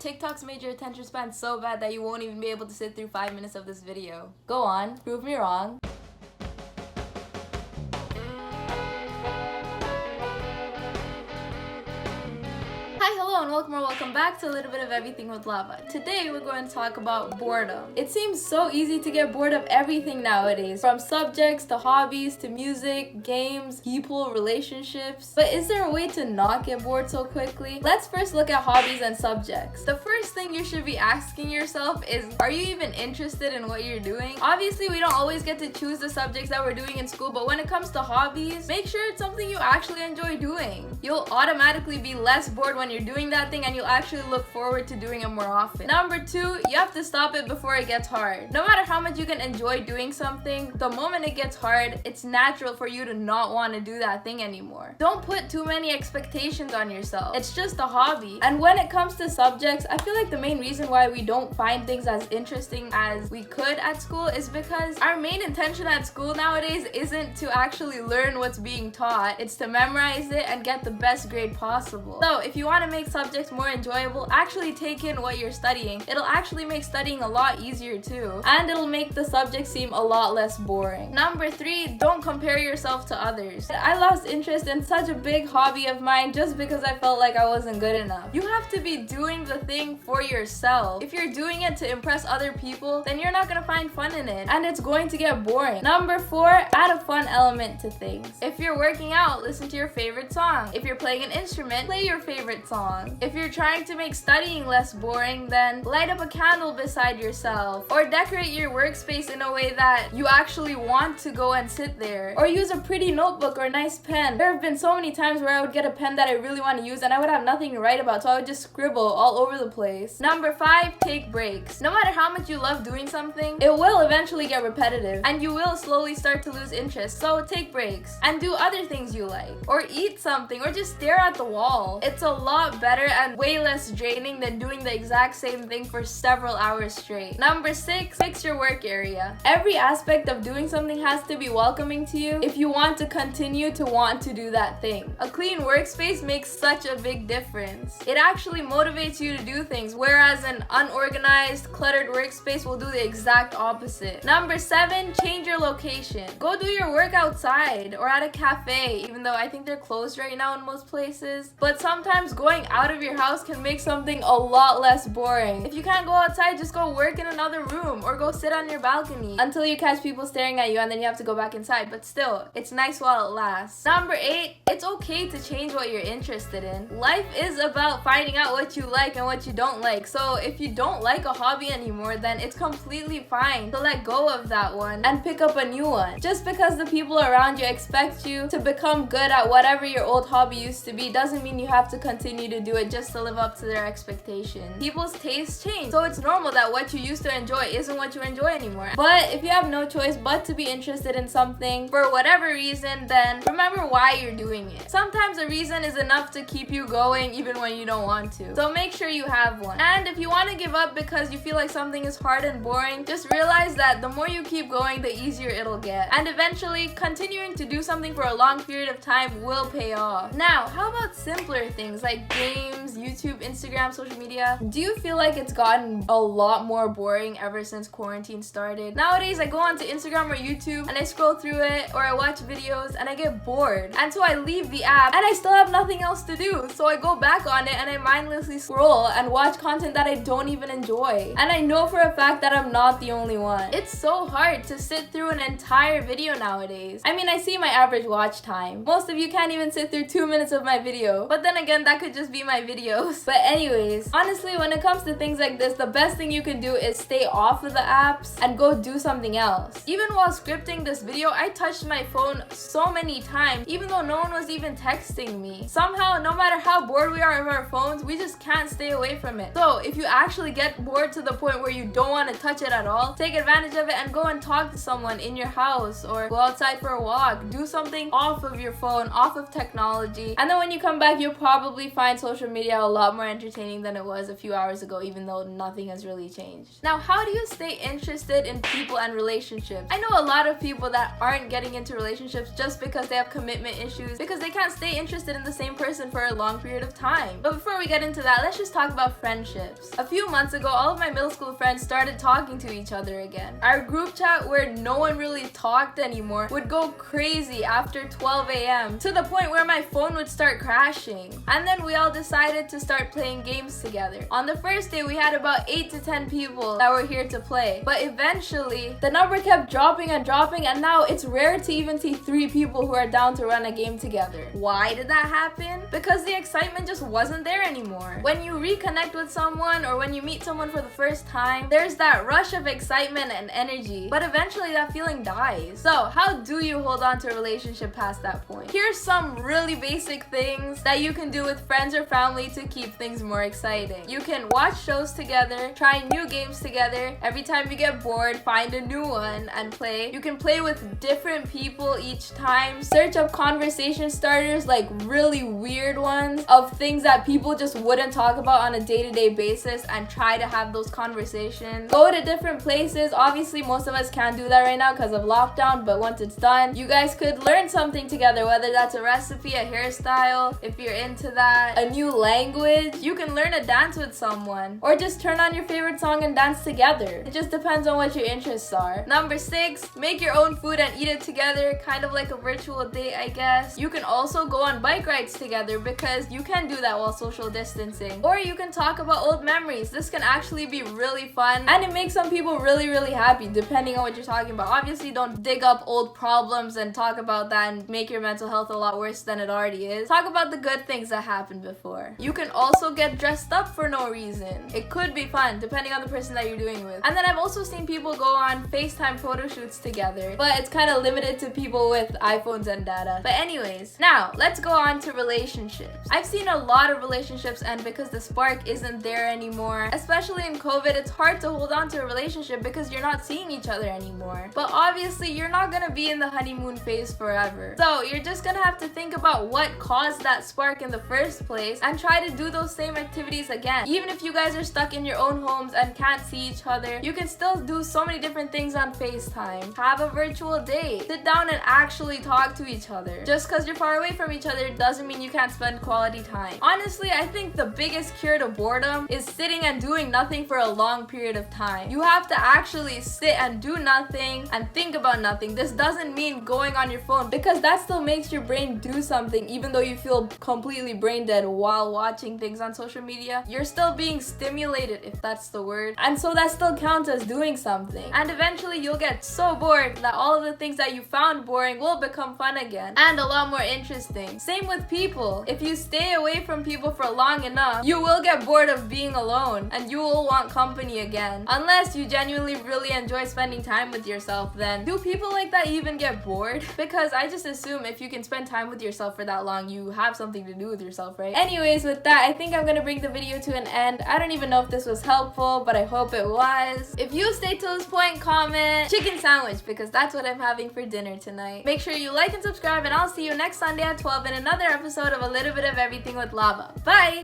TikTok's made your attention span so bad that you won't even be able to sit through 5 minutes of this video. Go on, prove me wrong. And welcome back to a little bit of everything with Lava. Today we're going to talk about boredom. It seems so easy to get bored of everything nowadays, from subjects to hobbies to music, games, people, relationships. But is there a way to not get bored so quickly? Let's first look at hobbies and subjects. The first thing you should be asking yourself is, are you even interested in what you're doing? Obviously, we don't always get to choose the subjects that we're doing in school, but when it comes to hobbies, make sure it's something you actually enjoy doing. You'll automatically be less bored when you're doing that thing, and you'll actually look forward to doing it more often. Number 2, you have to stop it before it gets hard. No matter how much you can enjoy doing something, the moment it gets hard, it's natural for you to not want to do that thing anymore. Don't put too many expectations on yourself. It's just a hobby. And when it comes to subjects, I feel like the main reason why we don't find things as interesting as we could at school is because our main intention at school nowadays isn't to actually learn what's being taught. It's to memorize it and get the best grade possible. So if you want to make subjects more enjoyable, actually take in what you're studying. It'll actually make studying a lot easier too, and it'll make the subject seem a lot less boring. Number 3, don't compare yourself to others. I lost interest in such a big hobby of mine just because I felt like I wasn't good enough. You have to be doing the thing for yourself. If you're doing it to impress other people, then you're not gonna find fun in it, and it's going to get boring. Number 4, add a fun element to things. If you're working out, listen to your favorite song. If you're playing an instrument, play your favorite song. If you're trying to make studying less boring, then light up a candle beside yourself, or decorate your workspace in a way that you actually want to go and sit there, or use a pretty notebook or a nice pen. There have been so many times where I would get a pen that I really want to use and I would have nothing to write about, so I would just scribble all over the place. Number 5, take breaks. No matter how much you love doing something, it will eventually get repetitive and you will slowly start to lose interest. So take breaks and do other things you like, or eat something, or just stare at the wall. It's a lot better and way less draining than doing the exact same thing for several hours straight. Number 6, fix your work area. Every aspect of doing something has to be welcoming to you if you want to continue to want to do that thing. A clean workspace makes such a big difference. It actually motivates you to do things, whereas an unorganized, cluttered workspace will do the exact opposite. Number 7, change your location. Go do your work outside or at a cafe, even though I think they're closed right now in most places. But sometimes going out of your house can make something a lot less boring. If you can't go outside, just go work in another room or go sit on your balcony until you catch people staring at you and then you have to go back inside. But still, it's nice while it lasts. Number 8, it's okay to change what you're interested in. Life is about finding out what you like and what you don't like. So if you don't like a hobby anymore, then it's completely fine to let go of that one and pick up a new one. Just because the people around you expect you to become good at whatever your old hobby used to be doesn't mean you have to continue to do it just to live up to their expectations. People's tastes change, so it's normal that what you used to enjoy isn't what you enjoy anymore. But if you have no choice but to be interested in something for whatever reason, then remember why you're doing it. Sometimes a reason is enough to keep you going even when you don't want to. So make sure you have one. And if you want to give up because you feel like something is hard and boring, just realize that the more you keep going, the easier it'll get. And eventually, continuing to do something for a long period of time will pay off. Now, how about simpler things like games, YouTube, Instagram, social media? Do you feel like it's gotten a lot more boring ever since quarantine started? Nowadays, I go onto Instagram or YouTube and I scroll through it, or I watch videos and I get bored. And so I leave the app and I still have nothing else to do. So I go back on it and I mindlessly scroll and watch content that I don't even enjoy. And I know for a fact that I'm not the only one. It's so hard to sit through an entire video nowadays. I mean, I see my average watch time. Most of you can't even sit through 2 minutes of my video. But then again, that could just be my videos. But anyways, honestly, when it comes to things like this, the best thing you can do is stay off of the apps and go do something else. Even while scripting this video, I touched my phone so many times, even though no one was even texting me. Somehow, no matter how bored we are of our phones, we just can't stay away from it. So if you actually get bored to the point where you don't want to touch it at all, take advantage of it and go and talk to someone in your house, or go outside for a walk. Do something off of your phone, off of technology, and then when you come back, you'll probably find social media a lot more entertaining than it was a few hours ago, even though nothing has really changed. Now, how do you stay interested in people and relationships? I know a lot of people that aren't getting into relationships just because they have commitment issues, because they can't stay interested in the same person for a long period of time. But before we get into that, let's just talk about friendships. A few months ago, all of my middle school friends started talking to each other again. Our group chat, where no one really talked anymore, would go crazy after 12 a.m. to the point where my phone would start crashing. And then we all decided to start playing games together. On the first day, we had about 8 to 10 people that were here to play. But eventually, the number kept dropping and dropping, and now it's rare to even see 3 people who are down to run a game together. Why did that happen? Because the excitement just wasn't there anymore. When you reconnect with someone or when you meet someone for the first time, there's that rush of excitement and energy, but eventually that feeling dies. So how do you hold on to a relationship past that point? Here's some really basic things that you can do with friends or family to keep things more exciting. You can watch shows together, try new games together. Every time you get bored, find a new one and play. You can play with different people each time. Search up conversation starters, like really weird ones of things that people just wouldn't talk about on a day-to-day basis, and try to have those conversations. Go to different places. Obviously, most of us can't do that right now because of lockdown, but once it's done, you guys could learn something together, whether that's a recipe, a hairstyle, if you're into that, a new language. You can learn to dance with someone, or just turn on your favorite song and dance together. It just depends on what your interests are. Number 6, make your own food and eat it together, kind of like a virtual date, I guess. You can also go on bike rides together, because you can do that while social distancing. Or you can talk about old memories. This can actually be really fun, and it makes some people really happy, depending on what you're talking about. Obviously, don't dig up old problems and talk about that and make your mental health a lot worse than it already is. Talk about the good things that happened before. You can also get dressed up for no reason. It could be fun, depending on the person that you're doing with. And then I've also seen people go on FaceTime photo shoots together, but it's kind of limited to people with iPhones and data. But anyways, now let's go on to relationships. I've seen a lot of relationships end because the spark isn't there anymore. Especially in COVID, it's hard to hold on to a relationship because you're not seeing each other anymore. But obviously, you're not gonna be in the honeymoon phase forever. So you're just gonna have to think about what caused that spark in the first place and try to do those same activities again. Even if you guys are stuck in your own homes and can't see each other, you can still do so many different things on FaceTime. Have a virtual date. Sit down and actually talk to each other. Just because you're far away from each other doesn't mean you can't spend quality time. Honestly, I think the biggest cure to boredom is sitting and doing nothing for a long period of time. You have to actually sit and do nothing and think about nothing. This doesn't mean going on your phone, because that still makes your brain do something even though you feel completely brain dead while watching things on social media. You're still being stimulated, if that's the word, and so that still counts as doing something. And eventually you'll get so bored that all of the things that you found boring will become fun again and a lot more interesting. Same with people. If you stay away from people for long enough, you will get bored of being alone and you will want company again. Unless you genuinely really enjoy spending time with yourself, then do people like that even get bored? Because I just assume if you can spend time with yourself for that long, you have something to do with yourself, right? Anyways, with that, I think I'm gonna bring the video to an end. I don't even know if this was helpful, but I hope it was. If you stayed till this point, comment chicken sandwich, because that's what I'm having for dinner tonight. Make sure you like and subscribe, and I'll see you next Sunday at 12 in another episode of A Little Bit of Everything with Lava. Bye!